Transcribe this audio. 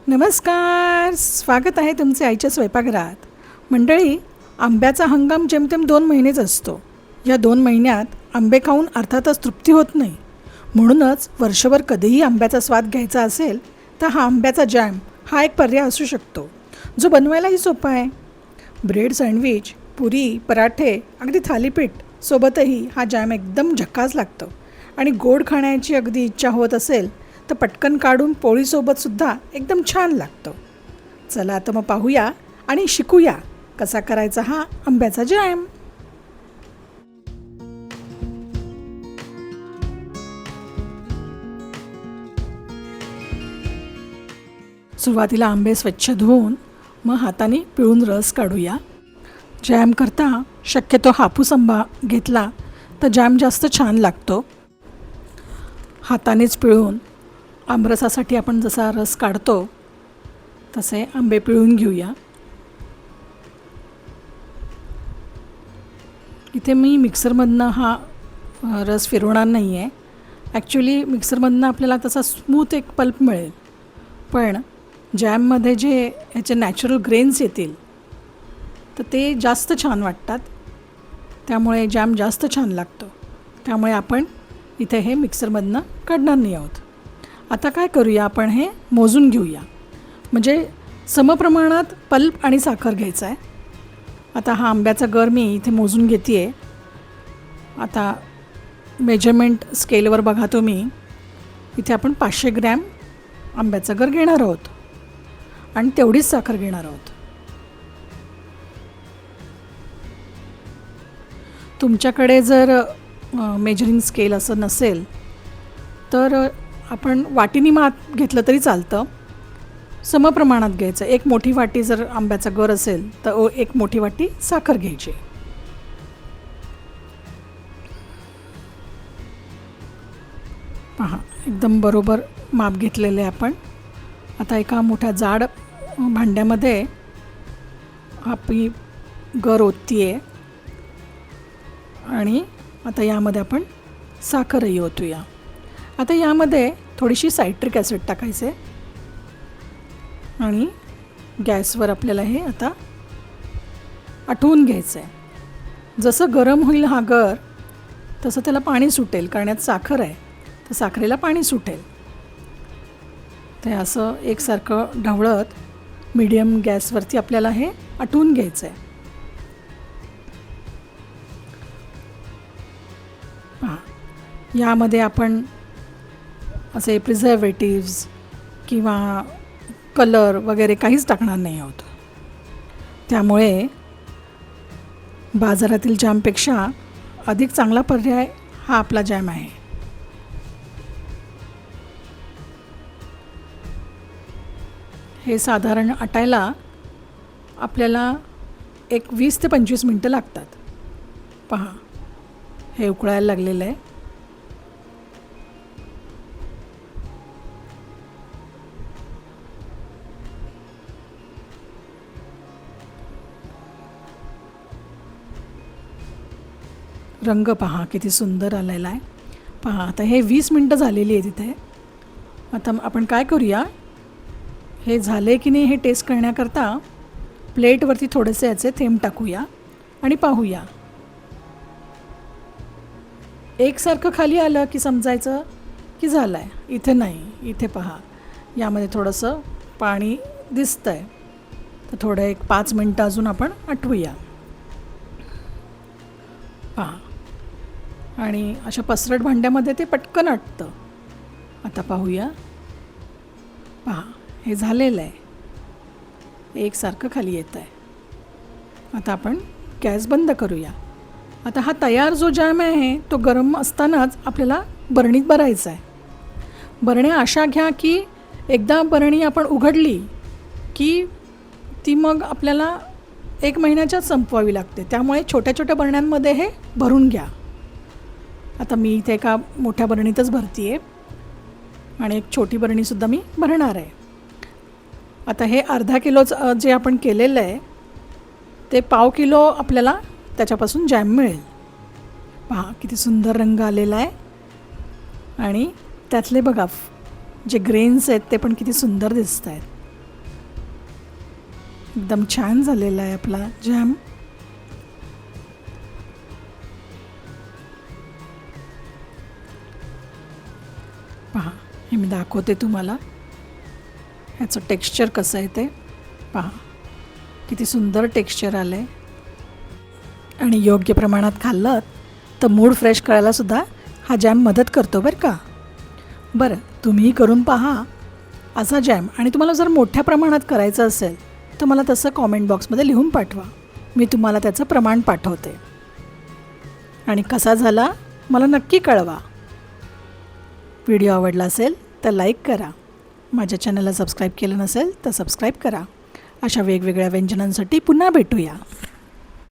नमस्कार, स्वागत आहे तुमचे आईच्या स्वयंपाकघरात. मंडळी, आंब्याचा हंगाम जेमतेम 2 महिनेच असतो. या 2 महिन्यात आंबे खाऊन अर्थातच तृप्ती होत नाही. म्हणूनच वर्षभर कधीही आंब्याचा स्वाद घ्यायचा असेल तर हा आंब्याचा जॅम हा एक पर्याय असू शकतो, जो बनवायलाही सोपा आहे. ब्रेड सँडविच, पुरी, पराठे, अगदी थालीपीठ सोबतही हा जॅम एकदम झकास लागतो. आणि गोड खाण्याची अगदी इच्छा होत असेल तर पटकन काढून पोळीसोबतसुद्धा एकदम छान लागतो. चला आता मग पाहूया आणि शिकूया कसा करायचा हा आंब्याचा जॅम. सुरुवातीला आंबे स्वच्छ धुवून मग हाताने पिळून रस काढूया. जॅम करता शक्यतो हापूस आंबा घेतला तर जॅम जास्त छान लागतो. हातानेच पिळून आमरसासाठी आपण जसा रस काढतो तसे आंबे पिळून घेऊया. इथे मी मिक्सरमधनं हा रस फिरवणार नाही आहे. ॲक्च्युली मिक्सरमधनं आपल्याला तसा स्मूथ एक पल्प मिळेल, पण जॅममध्ये जे ह्याचे नॅचरल ग्रेन्स येतील तर ते जास्त छान वाटतात. त्यामुळे जॅम जास्त छान लागतो. त्यामुळे आपण इथे हे मिक्सरमधनं काढणार नाही आहोत. आता काय करूया, आपण हे मोजून घेऊया. म्हणजे समप्रमाणात पल्प आणि साखर घ्यायचं आहे. आता हा आंब्याचा गर मी इथे मोजून घेते आहे. आता मेजरमेंट स्केलवर बघा तुम्ही, इथे आपण 500 ग्रॅम आंब्याचा गर घेणार आहोत आणि तेवढीच साखर घेणार आहोत. तुमच्याकडे जर मेजरिंग स्केल असं नसेल तर आपण वाटीनी माप घेतलं तरी चालतं. समप्रमाणात घ्यायचं. 1 मोठी वाटी जर आंब्याचा गर असेल तर 1 मोठी वाटी साखर घ्यायची. पहा, एकदम बरोबर माप घेतलेले आपण. आता एका मोठ्या जाड भांड्यामध्ये आपली गर ओतती आहे आणि आता यामध्ये आपण साखरही ओतूया. आता यामध्ये थोडीशी सायट्रिक ॲसिड टाकायचे आणि गॅसवर आपल्याला हे आता आटवून घ्यायचं आहे. जसं गरम होईल हा गर तसं त्याला पाणी सुटेल, कारण यात साखर आहे तर साखरेला पाणी सुटेल. ते असं एकसारखं ढवळत मीडियम गॅसवरती आपल्याला हे आटवून घ्यायचं आहे. पहा, यामध्ये आपण असे प्रिझर्वेटिव्ज किंवा कलर वगैरे काहीच टाकणार नाही आहोत. त्यामुळे बाजारातील जॅमपेक्षा अधिक चांगला पर्याय हा आपला जॅम आहे. हे साधारण आटायला आपल्याला एक 20 ते 25 मिनटं लागतात. पहा, हे उकळायला लागलेलं आहे. रंग पहा किती सुंदर आलेला आहे. पहा, आता हे 20 मिनटं झालेली आहे तिथे. आता आपण काय करूया, हे झाले की नाही हे टेस्ट करण्याकरता प्लेटवरती थोडेसे याचे थेंब टाकूया आणि पाहूया. एकसारखं खाली आलं की समजायचं की झालं आहे. इथे नाही, इथे पहा यामध्ये थोडंसं पाणी दिसतं आहे. तर थोडं एक 5 मिनटं अजून आपण आटवूया. पहा, आणि अशा पसरट भांड्यामध्ये ते पटकन आटतं. आता पाहूया. पहा, हे झालेलं आहे. एकसारखं खाली येतं आहे. आता आपण गॅस बंद करूया. आता हा तयार जो जॅम आहे तो गरम असतानाच आपल्याला बरणीत भरायचा आहे. बरण्या अशा घ्या की एकदा बरणी आपण उघडली की ती मग आपल्याला 1 महिन्याच्याच संपवावी लागते. त्यामुळे छोट्या छोट्या बरण्यांमध्ये हे भरून घ्या. आता मी इथे एका मोठ्या बरणीतच भरते आहे आणि एक छोटी बरणीसुद्धा मी भरणार आहे. आता हे अर्धा किलोचं जे आपण केलेलं आहे ते 1/2 किलो आपल्याला त्याच्यापासून जॅम मिळेल. पहा किती सुंदर रंग आलेला आहे आणि त्यातले बघा जे ग्रेन्स आहेत ते पण किती सुंदर दिसत आहेत. एकदम छान झालेला आहे आपला जॅम. पहा, हे मी दाखवते तुम्हाला ह्याचं टेक्स्चर कसं आहे ते. पहा किती सुंदर टेक्स्चर आलं आहे. आणि योग्य प्रमाणात खाल्लं तर मूड फ्रेश करायलासुद्धा हा जॅम मदत करतो बरं का. बरं, तुम्हीही करून पहा असा जॅम. आणि तुम्हाला जर मोठ्या प्रमाणात करायचं असेल तर मला तसं कॉमेंट बॉक्समध्ये लिहून पाठवा. मी तुम्हाला त्याचं प्रमाण पाठवते. आणि कसा झाला मला नक्की कळवा. व्हिडिओ आवडला असेल तर लाईक करा. माझ्या चॅनलला सबस्क्राईब केलं नसेल तर सबस्क्राईब करा. अशा वेगवेगळ्या व्यंजनांसाठी पुन्हा भेटूया.